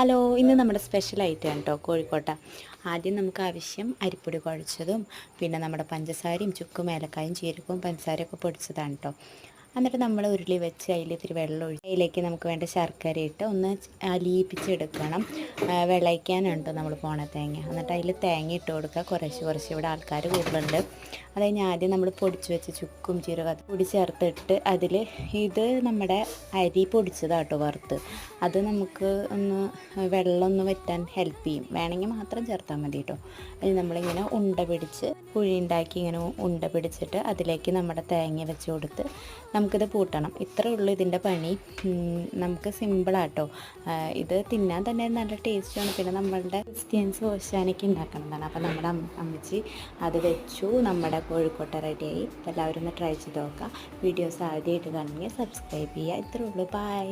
Hello, ഇന്ന് നമ്മുടെ special item കേട്ടോ കോഴിക്കോട്ട. ആദ്യം നമുക്ക് ആവശ്യം അരിപ്പൊടി കുഴച്ചതും പിന്നെ നമ്മുടെ പഞ്ചസാരയും ചുക്കും ഏലക്കായും ജീരകവും പഞ്ചസാരയൊക്കെ പൊടിച്ചതാണ് കേട്ടോ. എന്നിട്ട് നമ്മൾ ഉരുളി വെച്ച് അതിൽ ഇത്തിരി വെള്ളം ഒഴിച്ച് അതിലേക്ക് നമുക്ക് വേണ്ട ശർക്കര ഇട്ട് ഒന്ന് അലിയിപ്പിച്ചെടുക്കണം. വിളയിക്കാനുണ്ടോ നമ്മൾ പോണ തേങ്ങ. എന്നിട്ട് അതിൽ തേങ്ങ ഇട്ട് കൊടുക്കുക. കുറച്ച് ഇവിടെ ആൾക്കാർ കൂടുതലുണ്ട്. അത് കഴിഞ്ഞ് ആദ്യം നമ്മൾ പൊടിച്ച് വെച്ച് ചുക്കും ജീരകം പൊടി ചേർത്തിട്ട് അതിൽ ഇത് നമ്മുടെ അരി പൊടിച്ചതാട്ടോ വറുത്ത്. അത് നമുക്ക് വെള്ളം ഒന്ന് വറ്റാൻ ഹെൽപ്പ് ചെയ്യും. വേണമെങ്കിൽ മാത്രം ചേർത്താൽ മതി കേട്ടോ. അത് നമ്മളിങ്ങനെ ഉണ്ട പിടിച്ച് കുഴി ഉണ്ടാക്കി ഇങ്ങനെ ഉണ്ട പിടിച്ചിട്ട് അതിലേക്ക് നമ്മുടെ തേങ്ങ വെച്ച് കൊടുത്ത് നമുക്കിത് പൂട്ടണം. ഇത്രേ ഉള്ളൂ ഇതിൻ്റെ പണി. നമുക്ക് സിമ്പിളാട്ടോ. ഇത് തിന്നാൻ തന്നെ നല്ല ടേസ്റ്റാണ്. പിന്നെ നമ്മളുടെ ക്രിസ്ത്യൻസ് ഓശാനയ്ക്ക് ഉണ്ടാക്കുന്നതാണ്. അപ്പോൾ നമ്മുടെ അമ്മച്ചി അത് വെച്ചു. നമ്മുടെ കോഴിക്കോട്ട റെഡിയായി. എല്ലാവരും ഒന്ന് ട്രൈ ചെയ്ത് നോക്കാം. വീഡിയോസ് ആദ്യമായിട്ട് കാണുമെങ്കിൽ സബ്സ്ക്രൈബ് ചെയ്യുക. ഇത്രേ ഉള്ളൂ. ബൈ.